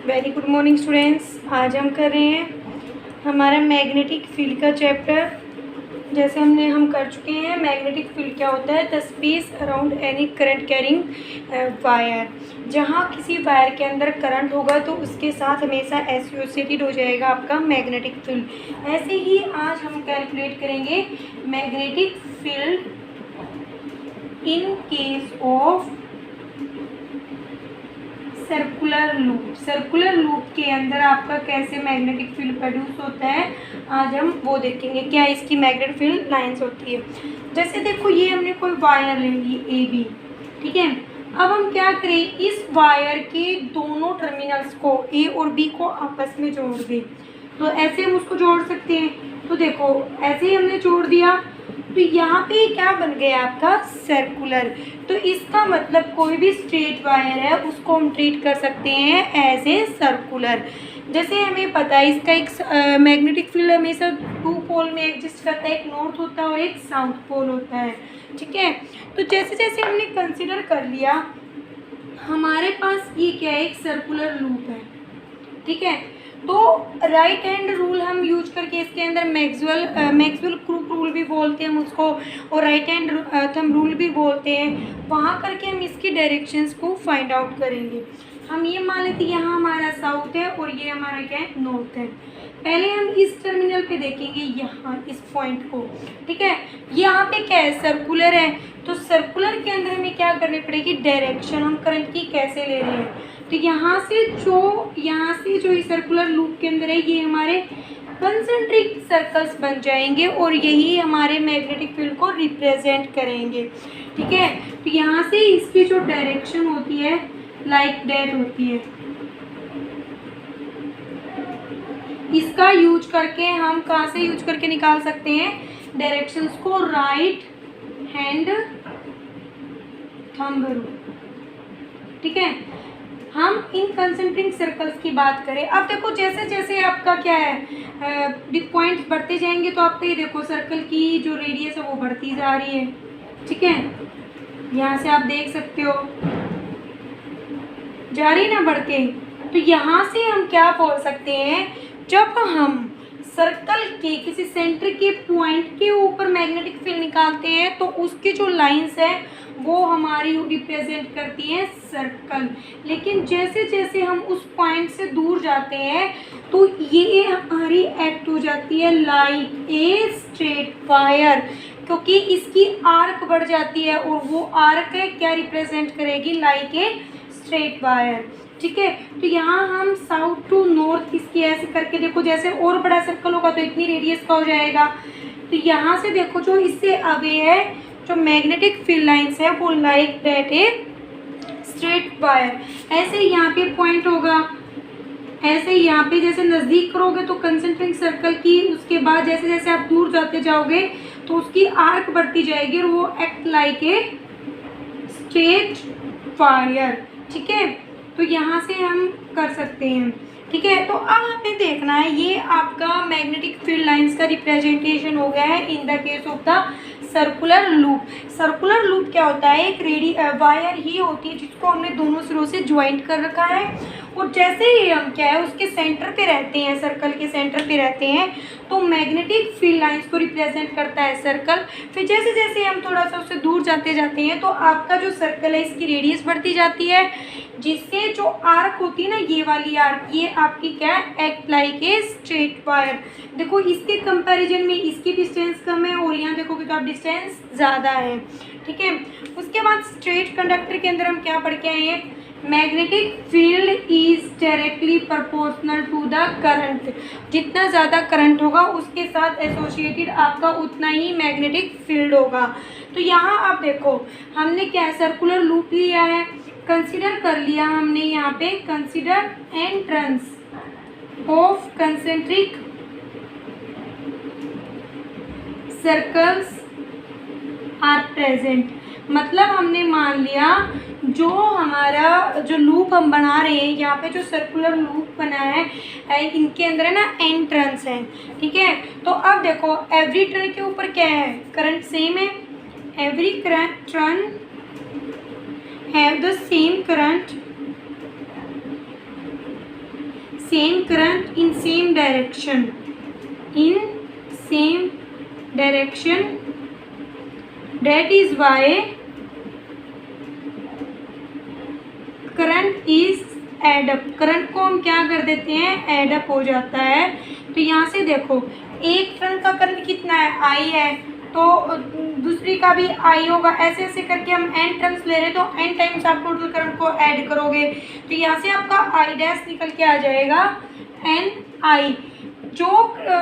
Very good morning students. आज हम कर रहे हैं हमारा मैग्नेटिक फील्ड का चैप्टर। जैसे हम कर चुके हैं, मैग्नेटिक फील्ड क्या होता है, the space around any current carrying wire. जहाँ किसी वायर के अंदर करंट होगा तो उसके साथ हमेशा एसोसिएटेड हो जाएगा आपका मैग्नेटिक फील्ड। ऐसे ही आज हम कैलकुलेट करेंगे magnetic field in case of circular loop. Circular loop के अंदर आपका कैसे मैग्नेटिक फील्ड प्रोड्यूस होता है, आज हम वो देखेंगे। क्या इसकी मैग्नेटिक फील्ड लाइंस होती है। जैसे देखो, ये हमने कोई वायर ले ली ए बी, ठीक है। अब हम क्या करें, इस वायर के दोनों टर्मिनल्स को ए और बी को आपस में जोड़ दें। तो ऐसे हम उसको जोड़ सकते हैं। तो देखो, ऐसे ही हमने जोड़ दिया तो यहाँ पे क्या बन गया आपका सर्कुलर। तो इसका मतलब कोई भी स्ट्रेट वायर है उसको हम ट्रीट कर सकते हैं एज ए सर्कुलर। जैसे हमें पता है इसका एक मैग्नेटिक फील्ड हमेशा 2 पोल में एग्जिस्ट करता है, एक नॉर्थ होता है और एक साउथ पोल होता है, ठीक है। तो जैसे जैसे हमने कंसिडर कर लिया, हमारे पास ये क्या है, एक सर्कुलर लूप है, ठीक है। तो राइट हैंड रूल हम यूज करके इसके अंदर मैक्सवेल क्रूक रूल भी बोलते हैं हम उसको, और राइट हैंड थंब रूल भी बोलते हैं। वहाँ करके हम इसकी डायरेक्शंस को फाइंड आउट करेंगे। हम ये मान लेते हैं यहाँ हमारा साउथ है और ये हमारा क्या है, नॉर्थ है। पहले हम इस टर्मिनल पे देखेंगे, यहाँ इस पॉइंट को, ठीक है। यहाँ पे क्या है, सर्कुलर है। तो सर्कुलर के अंदर हमें क्या करनी पड़ेगी, डायरेक्शन हम करंट की कैसे ले रहे हैं। तो यहाँ से जो इस सर्कुलर लूप के अंदर है, ये हमारे कंसेंट्रिक सर्कल्स बन जाएंगे और यही हमारे मैग्नेटिक फील्ड को रिप्रेजेंट करेंगे, ठीक है। तो यहाँ से इसकी जो डायरेक्शन होती है लाइक दैट होती है। इसका यूज करके हम कहाँ से यूज करके निकाल सकते हैं डायरेक्शंस को, राइट हैंड थंब रूल, ठीक है। हम इन कंसेंट्रिक सर्कल्स की बात करें। अब देखो, जैसे जैसे आपका क्या है पॉइंट्स बढ़ते जाएंगे तो आपका ये देखो सर्कल की जो रेडियस है वो बढ़ती जा रही है, ठीक है। यहाँ से आप देख सकते हो जा रही है ना बढ़ के। तो यहाँ से हम क्या बोल सकते हैं, जब हम सर्कल के किसी सेंटर के पॉइंट के ऊपर मैग्नेटिक फील्ड निकालते हैं तो उसकी जो लाइंस है वो हमारी रिप्रेजेंट करती है सर्कल। लेकिन जैसे जैसे हम उस पॉइंट से दूर जाते हैं तो ये हमारी एक्ट हो जाती है लाइक ए स्ट्रेट वायर, क्योंकि इसकी आर्क बढ़ जाती है और वो आर्क क्या रिप्रेजेंट करेगी, लाइक ए स्ट्रेट वायर, ठीक है। तो यहाँ हम साउथ टू नॉर्थ इसकी ऐसे करके देखो, जैसे और बड़ा सर्कल होगा तो इतनी रेडियस का हो जाएगा। तो यहाँ से देखो, जो इससे अवे है जो मैग्नेटिक फील्ड लाइंस है वो like that a straight wire. ऐसे यहाँ पे पॉइंट होगा, ऐसे यहाँ पे जैसे नज़दीक करोगे तो कंसेंट्रिक सर्कल की, उसके बाद जैसे जैसे आप दूर जाते जाओगे तो उसकी आर्क बढ़ती जाएगी और वो act like a straight wire, ठीक है। तो यहाँ से हम कर सकते हैं, ठीक है। तो अब हमें देखना है, ये आपका मैग्नेटिक फील्ड लाइंस का रिप्रेजेंटेशन हो गया है in the case of the circular loop. Circular loop क्या होता है, एक वायर ही होती है जिसको हमने दोनों सिरों से ज्वाइंट कर रखा है, और जैसे ही हम क्या है उसके सेंटर पे रहते हैं, सर्कल के सेंटर पे रहते हैं, तो मैग्नेटिक फील्ड लाइंस को रिप्रेजेंट करता है सर्कल। फिर जैसे जैसे हम थोड़ा सा उससे दूर जाते जाते हैं तो आपका जो सर्कल है इसकी रेडियस बढ़ती जाती है, जिससे जो आर्क होती है ना, ये वाली आर्क, ये आपकी क्या है, act like a straight wire. देखो, इसके कंपैरिजन में इसकी डिस्टेंस कम है और यहाँ देखोगे तो आप डिस्टेंस ज़्यादा है, ठीक है। उसके बाद स्ट्रेट कंडक्टर के अंदर हम क्या पढ़ के आए हैं, magnetic field is directly proportional to the current. जितना ज़्यादा करंट होगा उसके साथ एसोसिएटेड आपका उतना ही मैग्नेटिक फील्ड होगा। तो यहाँ आप देखो, हमने क्या सर्कुलर लूप लिया है, कंसीडर कर लिया हमने यहाँ पे, consider entrance of concentric circles are present. मतलब हमने मान लिया जो हमारा जो लूप हम बना रहे हैं, यहाँ पे जो सर्कुलर लूप बना है इनके अंदर है ना एंट्रेंस है, ठीक है। तो अब देखो, एवरी टर्न के ऊपर क्या है, करंट सेम है, every turn have the same current same current in same direction, that is why current is add up. Current को हम क्या कर देते हैं, एडअप हो जाता है। तो यहाँ से देखो एक टर्न का करंट कितना है, आई है, तो दूसरी का भी आई होगा। ऐसे ऐसे करके हम n टर्न्स ले रहे हैं, तो n टाइम्स आप टोटल करंट को ऐड करोगे तो यहाँ से आपका आई डैश निकल के आ जाएगा एन आई। जो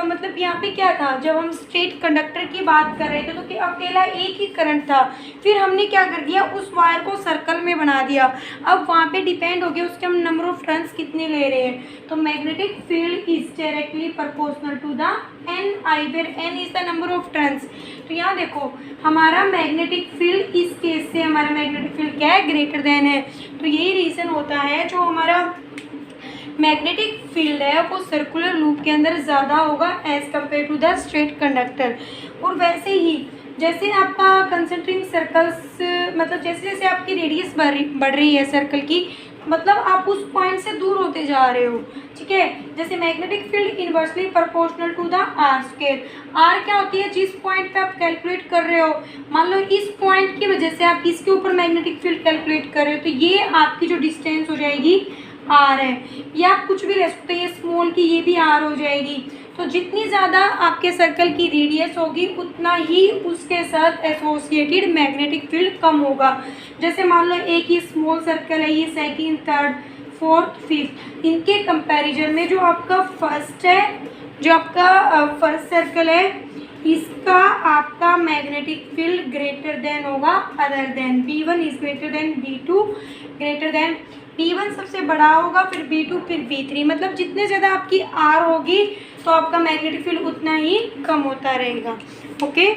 मतलब यहाँ पे क्या था, जब हम स्ट्रेट कंडक्टर की बात कर रहे थे तो अकेला एक ही करंट था, फिर हमने क्या कर दिया, उस वायर को सर्कल में बना दिया। अब वहाँ पे डिपेंड हो गया उसके हम नंबर ऑफ टर्न्स कितने ले रहे हैं। तो magnetic field is directly proportional to the N I, where N is the number of turns. तो यहाँ देखो हमारा मैग्नेटिक फील्ड इस केस से हमारा मैग्नेटिक फील्ड क्या है, ग्रेटर देन है। तो यही रीज़न होता है जो हमारा मैग्नेटिक फील्ड है वो सर्कुलर लूप के अंदर ज़्यादा होगा as compare to the straight conductor. और वैसे ही जैसे आपका कंसेंट्रिक सर्कल्स, मतलब जैसे जैसे आपकी रेडियस बढ़ रही है सर्कल की, मतलब आप उस पॉइंट से दूर होते जा रहे हो, ठीक है। जैसे magnetic field inversely proportional to the R square. R क्या होती है, जिस पॉइंट पे आप कैलकुलेट कर रहे हो, मान लो इस पॉइंट की वजह से आप इसके ऊपर मैग्नेटिक फील्ड कैलकुलेट कर रहे हो, तो ये आपकी जो डिस्टेंस हो जाएगी आर है। या आप कुछ भी ले सकते हो, ये स्मॉल की ये भी आर हो जाएगी। तो जितनी ज़्यादा आपके सर्कल की रेडियस होगी उतना ही उसके साथ एसोसिएटेड मैग्नेटिक फील्ड कम होगा। जैसे मान लो एक ही स्मॉल सर्कल है, ये सेकंड, थर्ड, फोर्थ, फिफ्थ, इनके कंपैरिजन में जो आपका फर्स्ट है, जो आपका फर्स्ट सर्कल है, इसका आपका मैग्नेटिक फील्ड ग्रेटर देन होगा other than B1 is greater than B2, greater than B1 सबसे बड़ा होगा, फिर B2, फिर B3। मतलब जितने ज़्यादा आपकी R होगी तो आपका मैग्नेटिक फील्ड उतना ही कम होता रहेगा। ओके।